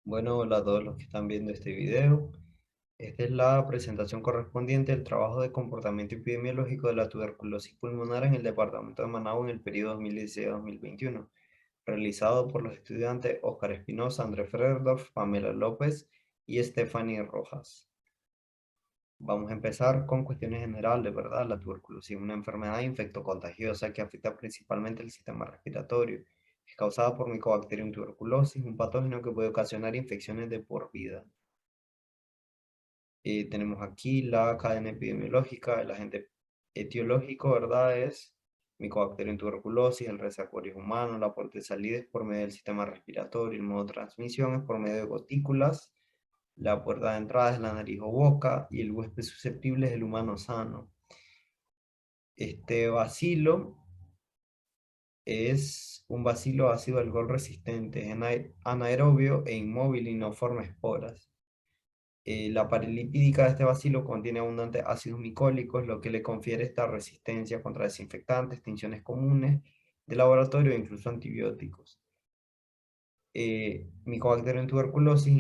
Bueno, hola a todos los que están viendo este video. Esta es la presentación correspondiente al trabajo de comportamiento epidemiológico de la tuberculosis pulmonar en el departamento de Managua en el periodo 2016-2021, realizado por los estudiantes Óscar Espinosa, André Frerdorf, Pamela López y Stephanie Rojas. Vamos a empezar con cuestiones generales, ¿verdad? La tuberculosis es una enfermedad infectocontagiosa que afecta principalmente el sistema respiratorio. Es causada por Mycobacterium tuberculosis, un patógeno que puede ocasionar infecciones de por vida. Tenemos aquí la cadena epidemiológica, el agente etiológico, ¿verdad? Es Mycobacterium tuberculosis, el reservorio es humano, la puerta de salida es por medio del sistema respiratorio, el modo de transmisión es por medio de gotículas, la puerta de entrada es la nariz o boca y el huésped susceptible es el humano sano. Este bacilo es un bacilo ácido alcohol resistente, es anaerobio e inmóvil y no forma esporas. La pared lipídica de este bacilo contiene abundantes ácidos micólicos, lo que le confiere esta resistencia contra desinfectantes, tinciones comunes de laboratorio e incluso antibióticos. Mycobacterium tuberculosis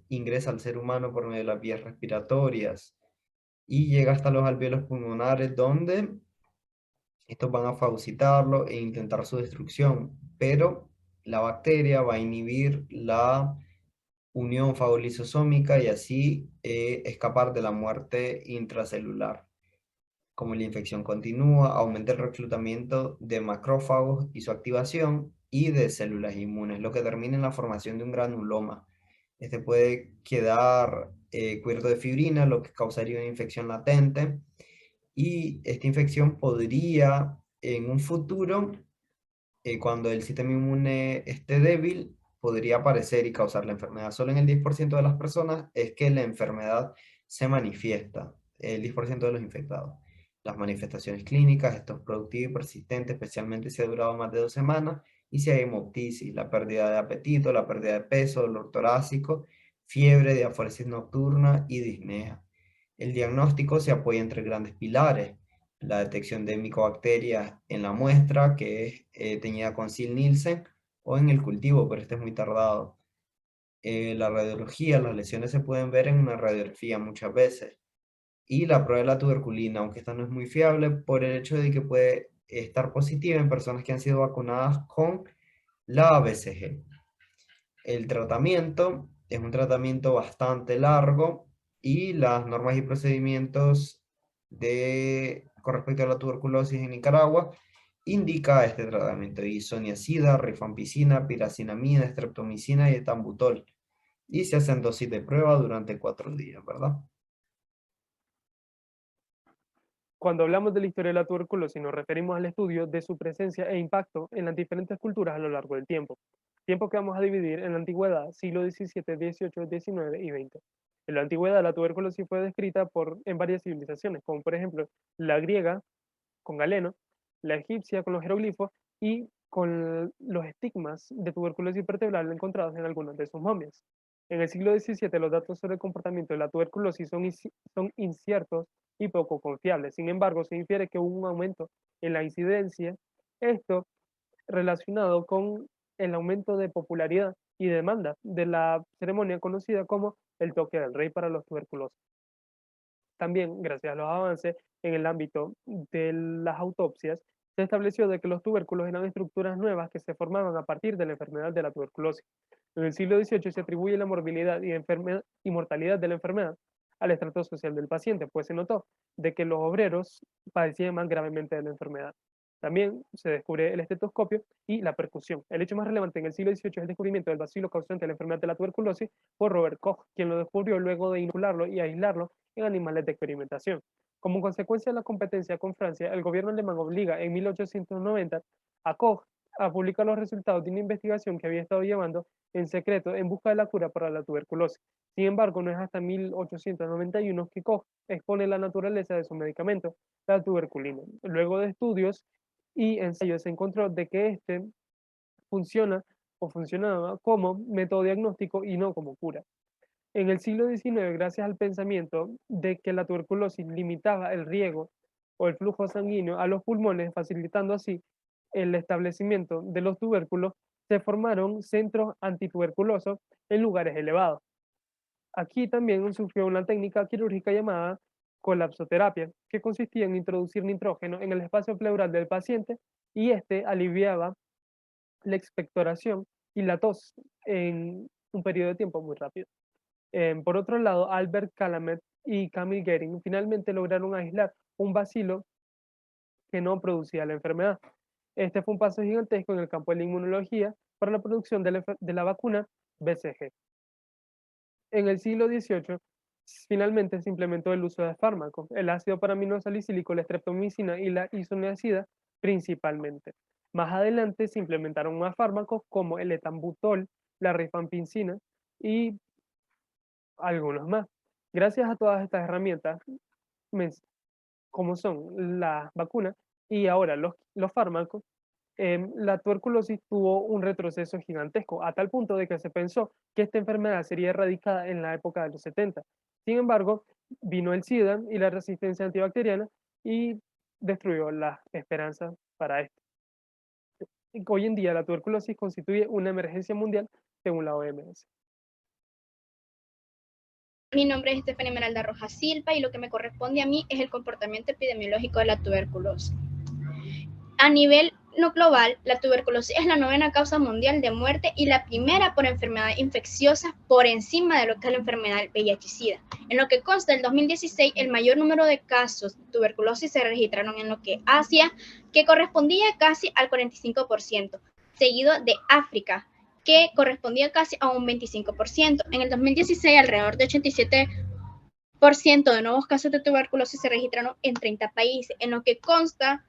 ingresa al ser humano por medio de las vías respiratorias y llega hasta los alvéolos pulmonares, donde estos van a fagocitarlo e intentar su destrucción, pero la bacteria va a inhibir la unión fagolisosómica y así escapar de la muerte intracelular. Como la infección continúa, aumenta el reclutamiento de macrófagos y su activación y de células inmunes, lo que termina en la formación de un granuloma. Este puede quedar cubierto de fibrina, lo que causaría una infección latente, y esta infección podría en un futuro, cuando el sistema inmune esté débil, podría aparecer y causar la enfermedad. Solo en el 10% de las personas es que la enfermedad se manifiesta, el 10% de los infectados. Las manifestaciones clínicas, esto es productivo y persistente, especialmente si ha durado más de 2 semanas, y si hay hemoptisis, la pérdida de apetito, la pérdida de peso, dolor torácico, fiebre, diaforesis nocturna y disnea. El diagnóstico se apoya entre grandes pilares: la detección de micobacterias en la muestra, que es teñida con Sil-Nielsen, o en el cultivo, pero este es muy tardado. La radiología, las lesiones se pueden ver en una radiografía muchas veces. Y la prueba de la tuberculina, aunque esta no es muy fiable por el hecho de que puede estar positiva en personas que han sido vacunadas con la BCG. El tratamiento es un tratamiento bastante largo y las normas y procedimientos con respecto a la tuberculosis en Nicaragua indica este tratamiento: isoniazida, rifampicina, piracinamida, streptomicina y etambutol. Y se hacen dosis de prueba durante 4 días, ¿verdad? Cuando hablamos de la historia de la tuberculosis, nos referimos al estudio de su presencia e impacto en las diferentes culturas a lo largo del tiempo. Tiempo que vamos a dividir en la antigüedad, siglo XVII, XVIII, XIX y XX. En la antigüedad, la tuberculosis fue descrita en varias civilizaciones, como por ejemplo la griega con Galeno, la egipcia con los jeroglifos y con los estigmas de tuberculosis vertebral encontrados en algunas de sus momias. En el siglo XVII, los datos sobre el comportamiento de la tuberculosis son inciertos y poco confiables. Sin embargo, se infiere que hubo un aumento en la incidencia, esto relacionado con el aumento de popularidad y demanda de la ceremonia conocida como el toque del rey para los tuberculosos. También, gracias a los avances en el ámbito de las autopsias, se estableció de que los tubérculos eran estructuras nuevas que se formaban a partir de la enfermedad de la tuberculosis. En el siglo XVIII se atribuye la morbilidad y mortalidad de la enfermedad al estrato social del paciente, pues se notó de que los obreros padecían más gravemente de la enfermedad. También se descubre el estetoscopio y la percusión. El hecho más relevante en el siglo XVIII es el descubrimiento del bacilo causante de la enfermedad de la tuberculosis por Robert Koch, quien lo descubrió luego de inocularlo y aislarlo en animales de experimentación. Como consecuencia de la competencia con Francia, el gobierno alemán obliga en 1890 a Koch a publicar los resultados de una investigación que había estado llevando en secreto en busca de la cura para la tuberculosis. Sin embargo, no es hasta 1891 que Koch expone la naturaleza de su medicamento, la tuberculina. Luego de estudios y ensayos se encontró de que este funciona o funcionaba como método diagnóstico y no como cura. En el siglo XIX, gracias al pensamiento de que la tuberculosis limitaba el riego o el flujo sanguíneo a los pulmones, facilitando así el establecimiento de los tubérculos, se formaron centros antituberculosos en lugares elevados. Aquí también surgió una técnica quirúrgica llamada colapsoterapia, que consistía en introducir nitrógeno en el espacio pleural del paciente y este aliviaba la expectoración y la tos en un periodo de tiempo muy rápido. Por otro lado, Albert Calamet y Camille Guerin finalmente lograron aislar un bacilo que no producía la enfermedad. Este fue un paso gigantesco en el campo de la inmunología para la producción de la vacuna BCG. En el siglo XVIII, finalmente se implementó el uso de fármacos, el ácido paraminosalicílico, la streptomicina y la isoniazida principalmente. Más adelante se implementaron más fármacos como el etambutol, la rifampicina y algunos más. Gracias a todas estas herramientas, como son las vacunas y ahora los fármacos, la tuberculosis tuvo un retroceso gigantesco, a tal punto de que se pensó que esta enfermedad sería erradicada en la época de los 70. Sin embargo, vino el SIDA y la resistencia antibacteriana y destruyó las esperanzas para esto. Hoy en día la tuberculosis constituye una emergencia mundial según la OMS. Mi nombre es Estefania Esmeralda Rojas Silva y lo que me corresponde a mí es el comportamiento epidemiológico de la tuberculosis. A nivel no global, la tuberculosis es la 9ª causa mundial de muerte y la primera por enfermedad infecciosa por encima de lo que es la enfermedad del VIH-Sida. En lo que consta del 2016, el mayor número de casos de tuberculosis se registraron en lo que Asia, que correspondía casi al 45%, seguido de África, que correspondía casi a un 25%. En el 2016, alrededor de 87% de nuevos casos de tuberculosis se registraron en 30 países, en lo que consta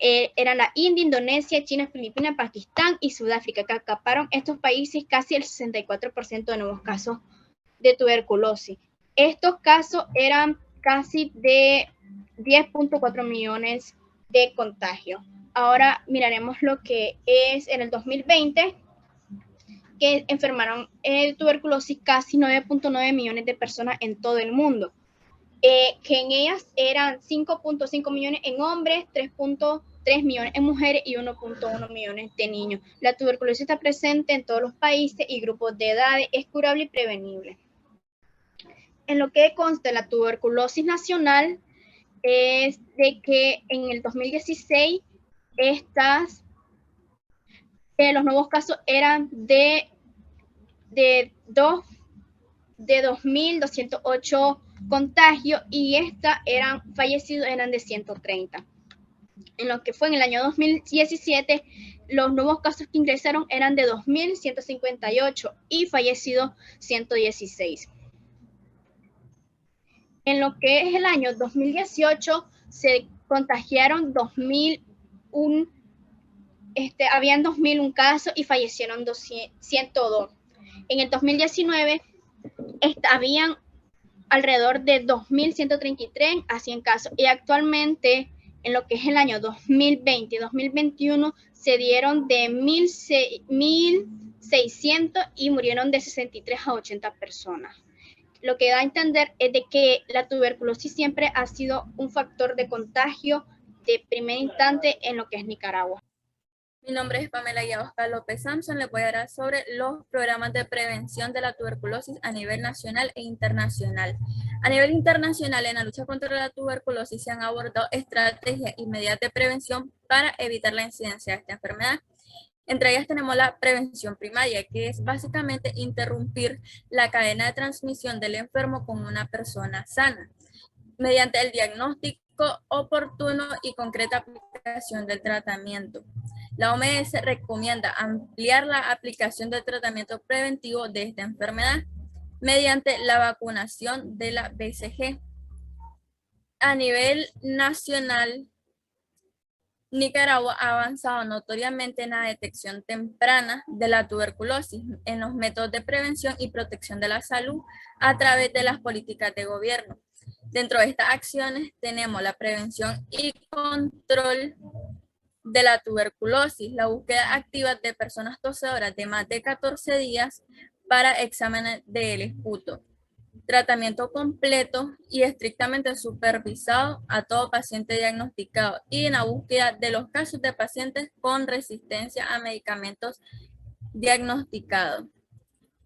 eran la India, Indonesia, China, Filipinas, Pakistán y Sudáfrica, que acaparon estos países casi el 64% de nuevos casos de tuberculosis. Estos casos eran casi de 10.4 millones de contagios. Ahora miraremos lo que es en el 2020, que enfermaron tuberculosis casi 9.9 millones de personas en todo el mundo, que en ellas eran 5.5 millones en hombres, 3.3 millones en mujeres y 1.1 millones de niños. La tuberculosis está presente en todos los países y grupos de edades, es curable y prevenible. En lo que consta la tuberculosis nacional es de que en el 2016 los nuevos casos eran de 2.208 contagios y fallecidos eran de 130. En lo que fue en el año 2017, los nuevos casos que ingresaron eran de 2.158 y fallecidos 116. En lo que es el año 2018, se contagiaron habían 2.001 casos y fallecieron 102. En el 2019, habían alrededor de 2.133 a 100 casos y actualmente en lo que es el año 2020 y 2021 se dieron de 1.600 y murieron de 63 a 80 personas. Lo que da a entender es de que la tuberculosis siempre ha sido un factor de contagio de primer instante en lo que es Nicaragua. Mi nombre es Pamela Oscar López Samson. Les voy a hablar sobre los programas de prevención de la tuberculosis a nivel nacional e internacional. A nivel internacional, en la lucha contra la tuberculosis se han abordado estrategias y medidas de prevención para evitar la incidencia de esta enfermedad. Entre ellas tenemos la prevención primaria, que es básicamente interrumpir la cadena de transmisión del enfermo con una persona sana, mediante el diagnóstico oportuno y concreta aplicación del tratamiento. La OMS recomienda ampliar la aplicación del tratamiento preventivo de esta enfermedad mediante la vacunación de la BCG. A nivel nacional, Nicaragua ha avanzado notoriamente en la detección temprana de la tuberculosis, en los métodos de prevención y protección de la salud a través de las políticas de gobierno. Dentro de estas acciones tenemos la prevención y control de la tuberculosis, la búsqueda activa de personas tosedoras de más de 14 días para exámenes del esputo, tratamiento completo y estrictamente supervisado a todo paciente diagnosticado y en la búsqueda de los casos de pacientes con resistencia a medicamentos diagnosticado.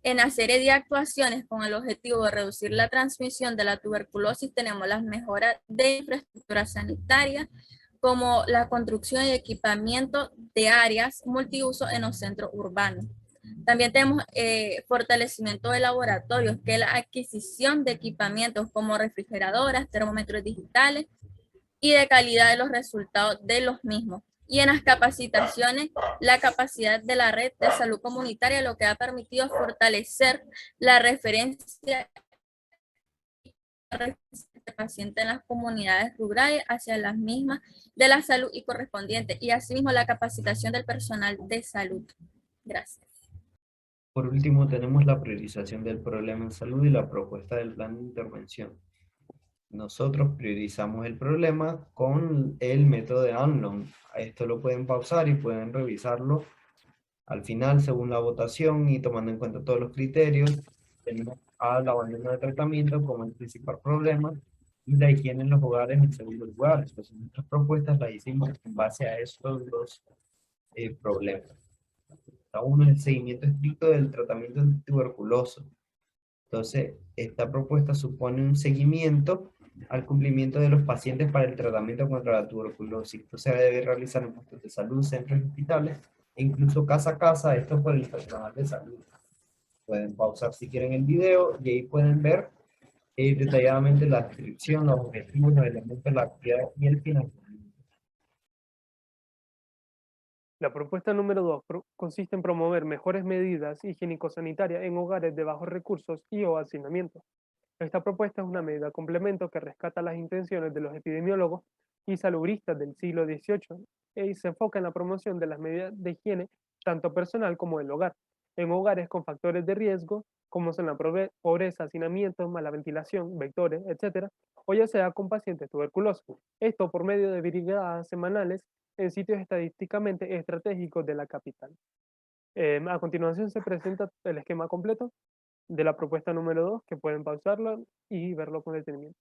En la serie de actuaciones con el objetivo de reducir la transmisión de la tuberculosis tenemos las mejoras de infraestructura sanitaria, como la construcción y equipamiento de áreas multiuso en los centros urbanos. También tenemos fortalecimiento de laboratorios, que es la adquisición de equipamientos como refrigeradoras, termómetros digitales y de calidad de los resultados de los mismos. Y en las capacitaciones, la capacidad de la red de salud comunitaria, lo que ha permitido fortalecer la referencia de pacientes en las comunidades rurales hacia las mismas de la salud y correspondiente, y asimismo la capacitación del personal de salud. Gracias. Por último, tenemos la priorización del problema en salud y la propuesta del plan de intervención. Nosotros priorizamos el problema con el método de Anlon. Esto lo pueden pausar y pueden revisarlo al final según la votación y tomando en cuenta todos los criterios. Tenemos al abandono de tratamiento como el principal problema y la higiene en los hogares en segundo lugar. Entonces nuestras propuestas las hicimos en base a estos dos problemas. Uno es el seguimiento estricto del tratamiento tuberculoso. Entonces, esta propuesta supone un seguimiento al cumplimiento de los pacientes para el tratamiento contra la tuberculosis. Esto se debe realizar en puestos de salud, centros y hospitales, e incluso casa a casa, esto por el personal de salud. Pueden pausar si quieren el video y ahí pueden ver detalladamente la descripción, los objetivos, los elementos, la actividad y el financiamiento. La propuesta número 2 consiste en promover mejores medidas higiénico-sanitarias en hogares de bajos recursos y o hacinamiento. Esta propuesta es una medida complemento que rescata las intenciones de los epidemiólogos y salubristas del siglo XVIII y se enfoca en la promoción de las medidas de higiene tanto personal como del hogar, en hogares con factores de riesgo como son la pobreza, hacinamiento, mala ventilación, vectores, etc., o ya sea con pacientes tuberculosos. Esto por medio de brigadas semanales en sitios estadísticamente estratégicos de la capital. A continuación se presenta el esquema completo de la propuesta número 2, que pueden pausarlo y verlo con detenimiento.